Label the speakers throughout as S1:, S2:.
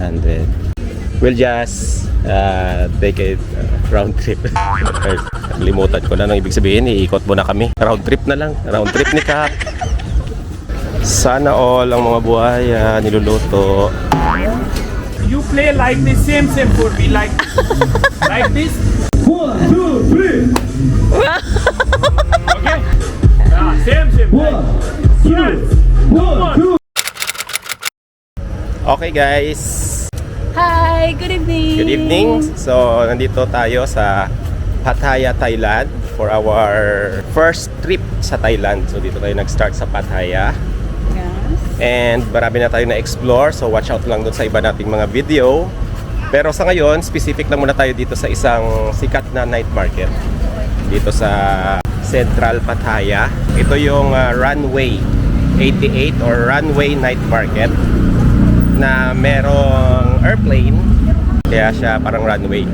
S1: 100. We'll just take a round trip. Limutan ko na nang ibig sabihin, iikot muna kami. Round trip na lang. Round trip ni Kap. Sana all ang mga buhaya niluluto.
S2: You play like this, same for me, like this. 1, 2, 3. Okay. Same. 1, 2.
S1: Okay guys.
S3: Hi, good evening.
S1: Good evening. So, nandito tayo sa Pattaya, Thailand for our first trip sa Thailand. So, dito tayo nag-start sa Pattaya.
S3: Yes.
S1: And marami na tayo na-explore. So, watch out lang dun sa iba nating mga video. Pero sa ngayon, specific lang muna tayo dito sa isang sikat na night market. Dito sa Central Pattaya. Ito yung Runway 88 or Runway Night Market na merong airplane, kaya siya parang runway.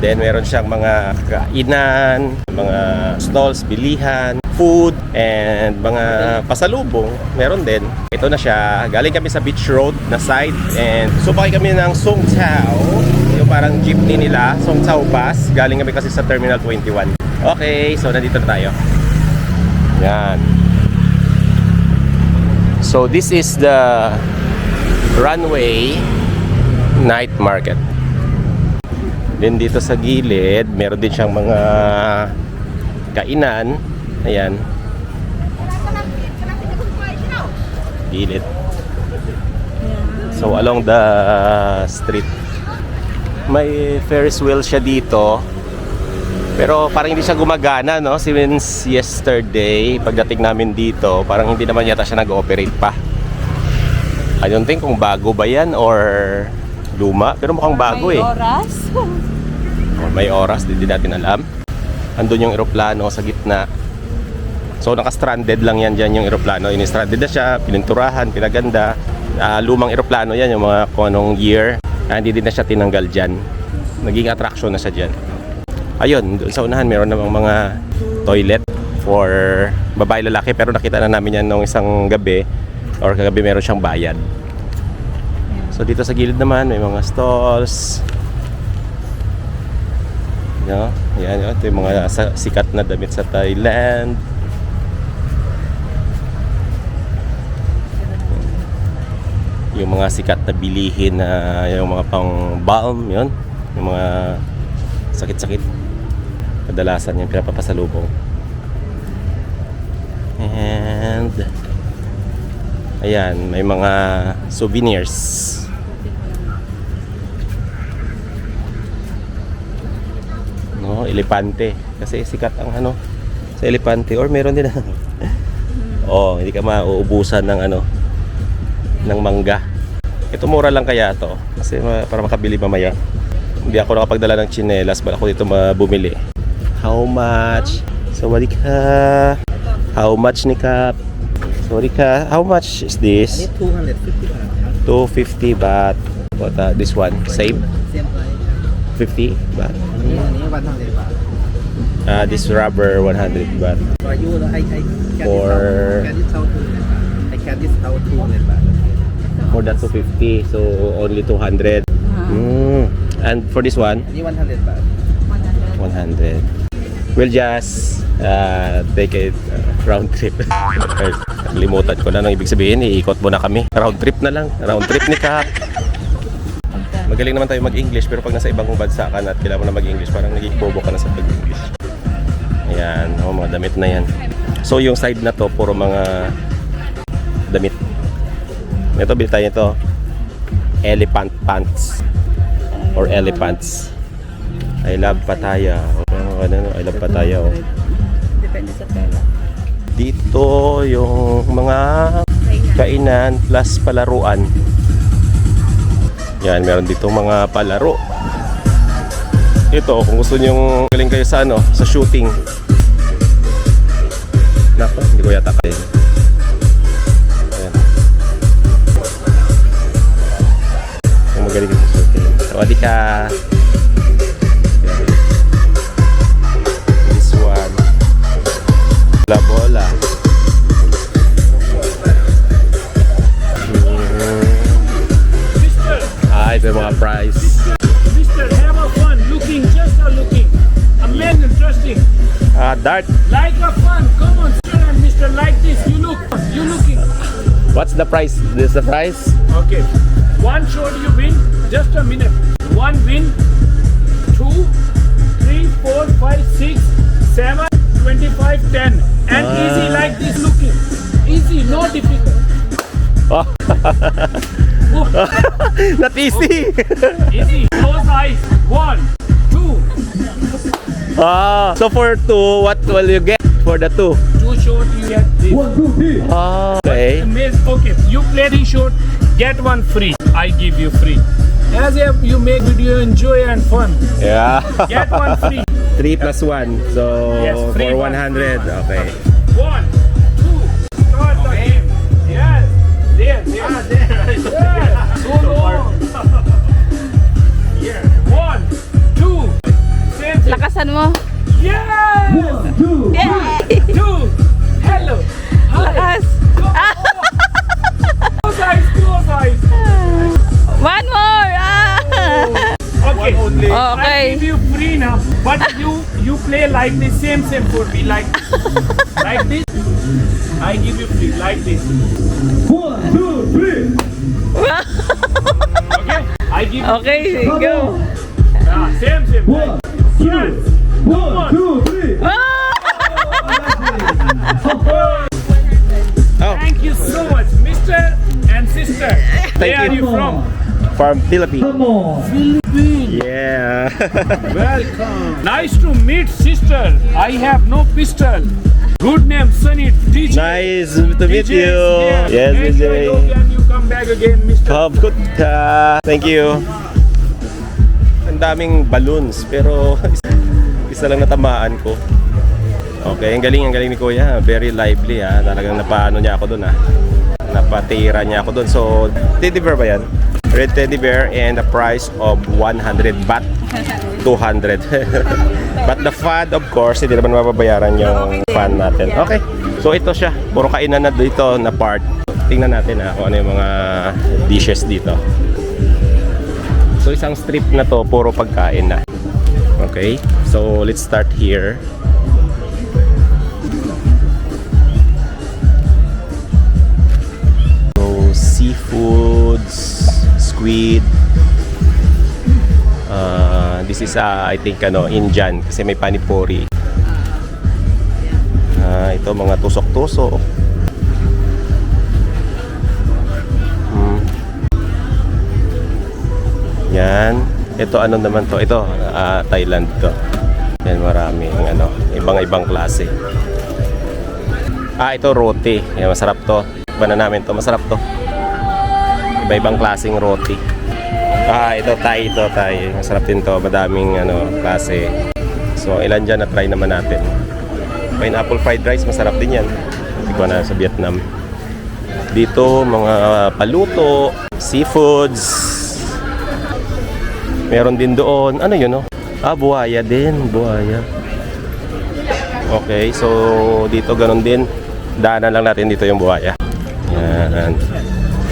S1: Then meron siyang mga kainan, mga stalls, bilihan, food, and mga pasalubong. Meron din. Ito na siya. Galing kami sa Beach Road na side and sumakay kami ng Song Chao, yung parang jeepney nila, Song Chao bus. Galing kami kasi sa Terminal 21. Okay, so nandito na tayo. Yan. So this is the Runway Night Market. Then dito sa gilid, meron din siyang mga kainan. Ayan. Gilid. So along the street, may Ferris wheel siya dito. Pero parang hindi siya gumagana, no? Since yesterday, pagdating namin dito, parang hindi naman yata siya nag-ooperate pa. I don't think kung bago ba yan or luma. Pero mukhang bago
S3: May
S1: eh.
S3: oras.
S1: Or may oras, hindi natin alam. Andun yung eroplano sa gitna. So naka-stranded lang yan dyan yung eroplano. In-stranded na siya, pininturahan, pinaganda. Lumang eroplano yan, yung mga kung anong year. Hindi din na siya tinanggal dyan. Naging attraction na siya dyan. Ayun, doon sa unahan meron namang mga toilet for babae lalaki. Pero nakita na namin yan nung isang gabi. Or kagabi meron siyang bayad. So dito sa gilid naman may mga stalls. No? Yan, ito yung mga sikat na damit sa Thailand. Yung mga sikat na bilihin na yung mga pang balm, yun. Yung mga sakit-sakit. Kadalasan yung pinapapasalubong. And ayan, may mga souvenirs. No, elepante. Kasi sikat ang ano sa elepante. Or meron din oh, hindi ka mauubusan ng ano ng mangga. Ito mura lang kaya to. Kasi para makabili mamaya. Hindi ako nakapagdala ng tsinelas. Bala ko dito bumili. How much? Sawadee ka. How much ni Kap? Sorry ka, how much is this?
S4: 250 baht.
S1: 250 baht. What this one? Same?
S4: Same price.
S1: 50 baht.
S4: อันนี้100 baht.
S1: This rubber 100 baht.
S4: For you, I can
S1: For-
S4: discount 200 baht. I can discount 200 baht.
S1: For that 250, so only 200. And for this one?
S4: อันนี้100 baht.
S1: 100. We'll just take a round trip. Limutan ko na nang ibig sabihin, iikot muna kami. Round trip na lang. Round trip ni Kap. Magaling naman tayo mag-English, pero pag nasa ibang bansa ka na at kailangan mo na mag-English, parang naging bobo ka na sa pag-English. Ayan, mga damit na yan. So yung side na to, puro mga damit. Ito, bili tayo ito. Elephant pants. Or elephants. I love Pattaya. I love Pattaya.
S3: Depende sa pera.
S1: Dito yung mga kainan plus palaruan. Yan, meron dito mga palaro. Ito, kung gusto nyo galing kayo sa ano, sa shooting. Nako, hindi ko yata kaya. Ayan. Kung magaling kayo sa shooting. Sawadee ka. This one. Bola. Hi, ito yung mga price.
S2: Mister, have a fun. Looking, just a looking. Amazing, interesting.
S1: Dart.
S2: Like a fun. Come on, sir and Mister, like this. You look. You looking.
S1: What's the price? This is the price?
S2: Okay. One shot you win. Just a minute. One win. 2, 3, 4, 5, 6, 7, 25, 10. And easy like this looking. Easy, no difficult.
S1: Oh.
S2: Oh,
S1: Not easy.
S2: easy. Close eyes. 1, 2.
S1: So for 2, what will you get for the 2?
S2: 2 shot you get this.
S1: Okay.
S2: Amazing. Okay, you play this shot, get one free. I give you free. As if you make video enjoy and fun.
S1: Yeah.
S2: Get one free.
S1: 3 plus 1. So
S2: Yes,
S1: for
S2: free
S1: 100. Okay.
S2: 1, 2, start the game. Yes. There. Yes. So long. Yeah. 1, 2. Same.
S3: Lakasan mo.
S2: Yes. 2.
S3: Yay!
S2: 2. Hello. Hi.
S3: Lakas.
S2: Close eyes. Close eyes.
S3: One more.
S2: Okay.
S3: Okay.
S2: I give you free now, but you play like this, same for me, like this. I give you free, like this. 1, 2, 3. Okay. I give you
S3: Okay, go.
S2: same. 1, 2, 3.
S1: Oh,
S2: Thank you so much, Mr. and Sister. Where are you from?
S1: from Philippines.
S2: Philippines.
S1: Yeah.
S2: Welcome. Nice to meet, sister. I have no pistol. Good name, Sunny. Teacher.
S1: Nice to meet
S2: DJ
S1: you.
S2: is here.
S1: Yes,
S2: Enjoy,
S1: DJ.
S2: and you come back again, Mr.
S1: Kabuta. Thank you. Ang daming balloons pero isa lang natamaan ko. Okay, ang galing ni Kuya. Very lively ha. Talagang napaano niya ako doon ha. Napatira niya ako doon. So, teddy bear ba yan? Red teddy bear and the price of 100 baht. 200. But the fund, of course, hindi naman mababayaran yung fund natin. Okay. So, ito siya. Puro kainan na dito na part. Tingnan natin ha kung ano yung mga dishes dito. So, isang strip na to, puro pagkain na. Okay. So, let's start here. Seafoods, squid. This is I think Indian kasi may panipuri. Ito mga tusok-tusok. Yan. Ito ano naman to? Ito Thailand to. Yan maraming ibang-ibang klase. Ito roti. Yan, masarap to. Iba na namin to, masarap to. Iba-ibang klaseng roti. Ito Thai. Masarap din to, madaming klase. So, ilan dyan na try naman natin. Pineapple fried rice, masarap din yan. Hindi ko na sa Vietnam. Dito, mga paluto, seafoods. Meron din doon. Ano yun, buhaya din, buhaya. Okay, so dito ganun din. Daanan lang natin dito yung buhaya. Yan.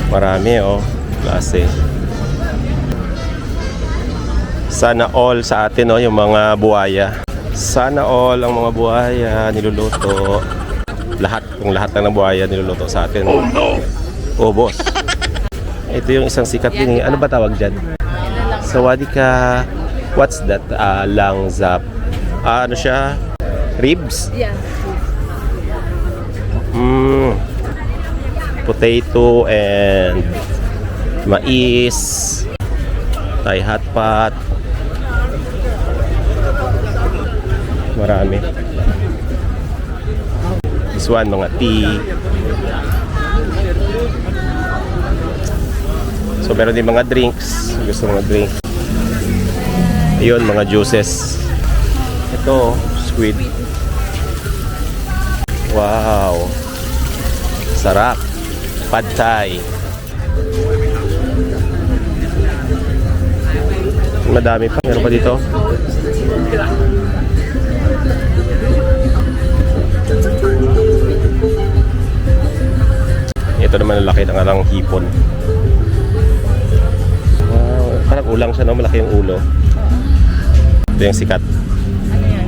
S1: Marami klase. Sana all sa atin yung mga buhaya. Sana all ang mga buhaya niluluto. Kung lahat ng buhaya niluluto sa atin. Oh, boss. Ito yung isang sikat din. Ano ba tawag dyan? Sawadika. What's that? Langzap. Ano siya? Ribs?
S3: Yeah.
S1: Potato and mais, Thai hot pot. Marami. This one, mga tea. So meron din mga drinks. Gusto mga drinks. Ayun, mga juices. Ito, squid. Wow. Sarap. Pad Thai. Madami pa. Meron pa dito. Ito naman ang laki ng alang hipon. Wow. ulang siya, no? Malaki yung ulo. Ito yung sikat.
S3: Ano yan?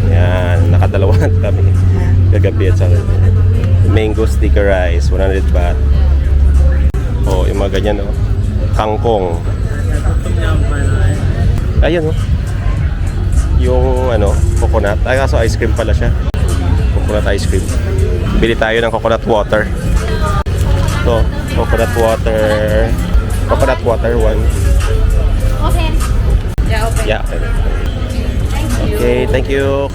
S1: Yan, nakadalawa na kami. Kagabi at saka. Mango sticker rice, 100 baht. Oh, yung mga ganyan, no? Kangkong. Ayan, no? Yung, ano, coconut. Ay, kaso ice cream pala siya. Coconut ice cream. Bili tayo ng coconut water. Ito, coconut water. Coconut water, one.
S3: Okay. Yeah, okay.
S1: Yeah, okay. Okay, thank you.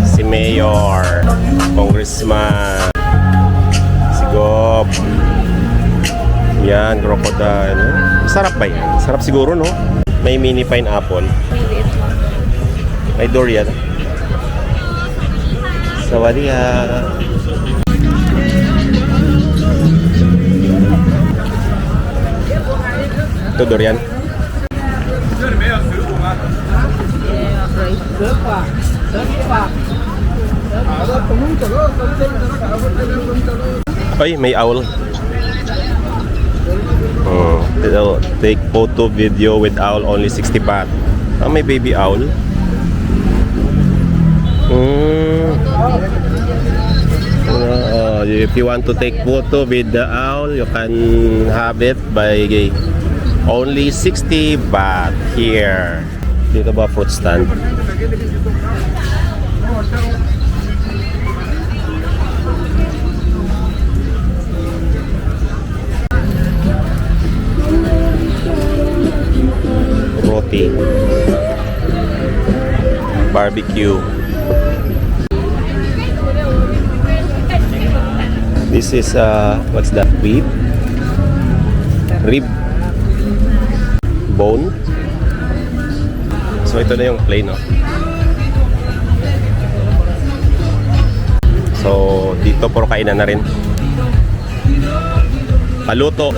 S1: Si Mayor, Congressman, si Gob. Yan, crocodile. Sarap ba yan? Sarap siguro, no? May mini pineapple. May durian. Sawadee. Ito durian. Ay, may owl. Take photo video with owl only 60 baht. Ah, may baby owl. If you want to take photo with the owl, you can have it by only 60 baht here. Dito ba fruit stand? Roti. Barbecue. This is what's that? Rib? Bone. So ito na yung plain, no? So dito puro kainan na rin. Paluto.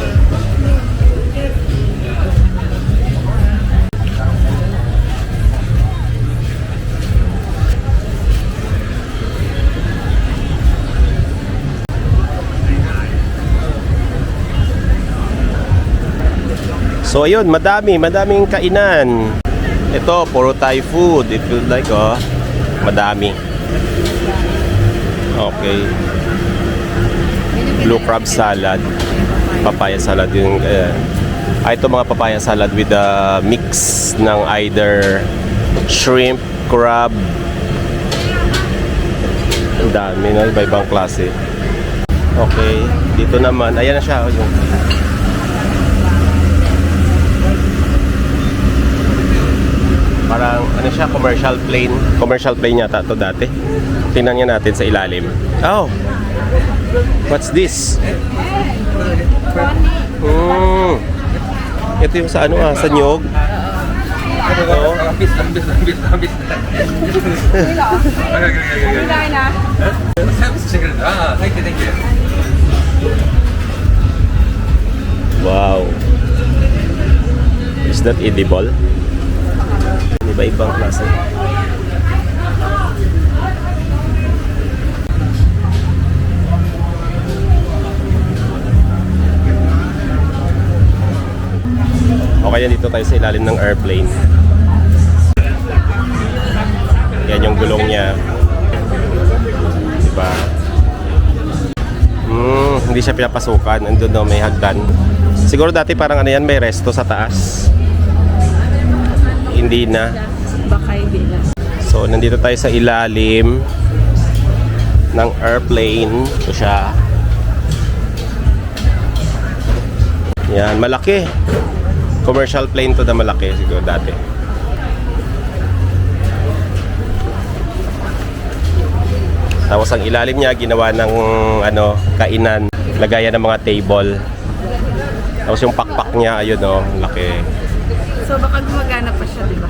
S1: So ayun, madaming kainan. Ito, puro Thai food. If you'd like, oh, madami. Okay. Blue crab salad. Papaya salad yung ito mga papaya salad with a mix ng either shrimp, crab. Ang dami, no? Iba-ibang klase. Okay. Dito naman, ayan na siya. Yung parang ano siya, commercial plane yata to dati. Tingnan nga natin sa ilalim. Oh, what's this? Ito yung sa ano, sa nyog. Ito. Wow, is that edible? Iba-ibang klase. Okay, dito tayo sa ilalim ng airplane. Yan yung gulong niya. Diba? Hindi siya pinapasukan. Andun daw may hagdan. Siguro dati parang ano yan, may resto sa taas. Hindi na.
S3: Baka hindi na.
S1: So, nandito tayo sa ilalim ng airplane. Ito siya. Yan, malaki. Commercial plane to na malaki siguro dati. Tapos ang ilalim niya ginawa ng ano, kainan, lagayan ng mga table. Tapos yung pakpak niya, ayun oh, laki.
S3: So baka gumagana pa siya, di ba?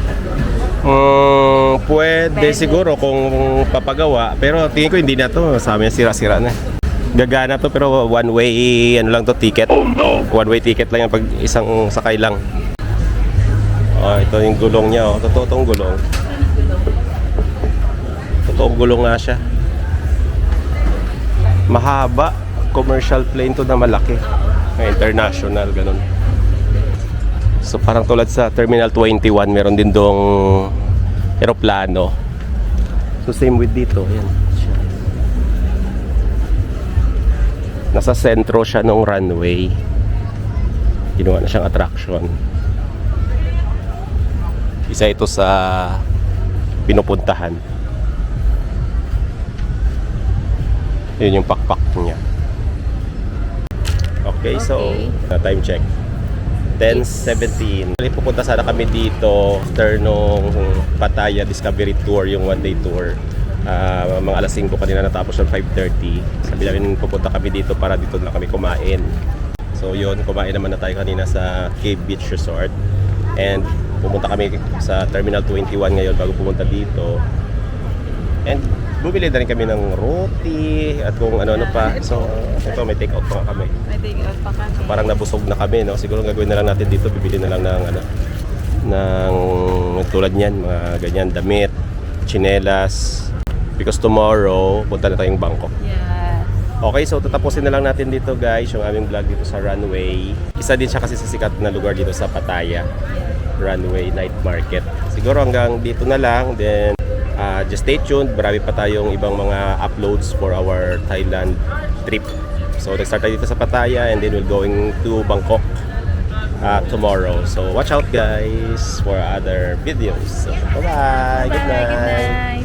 S1: Pwede siguro kung papagawa, pero tingin ko hindi na to, sa amin sira-sira na. Gagana to pero one way, ano lang to, ticket. One way ticket lang yan pag isang sakay lang. Oh, ito yung gulong niya, oh. Totoo tong gulong. Totoong gulong nga siya. Mahaba. commercial plane to na malaki. International, ganun. So parang tulad sa Terminal 21, meron din dong eroplano. So same with dito. Ayan. Nasa sentro siya ng runway. Ginawa na siyang attraction. Isa ito sa pinupuntahan. Yun yung pakpak niya. Okay, so time check. 10:17. Pupunta sana kami dito after nung Pattaya Discovery Tour, yung one-day tour. Mga alas 5 kanina natapos yung 5:30. Sabi namin pupunta kami dito para dito na kami kumain. So yun, kumain naman na tayo kanina sa Cave Beach Resort. And pumunta kami sa Terminal 21 ngayon bago pumunta dito. And bumili na rin kami ng roti at kung ano-ano pa. So ito, may take out pa kami.
S3: May take out pa kami.
S1: Parang nabusog na kami, no? Siguro gagawin na lang natin dito, bibili na lang ng ano, ng tulad niyan, mga ganyan, damit, tsinelas. Because tomorrow, punta na tayong Bangkok.
S3: Yeah.
S1: Okay, so tatapusin na lang natin dito guys, yung aming vlog dito sa runway. Isa din siya kasi sa sikat na lugar dito sa Pattaya Runway Night Market. Siguro hanggang dito na lang, then just stay tuned. Marami pa tayong ibang mga uploads for our Thailand trip. So nag-start tayo dito sa Pattaya and then we're going to Bangkok tomorrow. So watch out guys for other videos. So, bye-bye. Good night.
S3: Good night.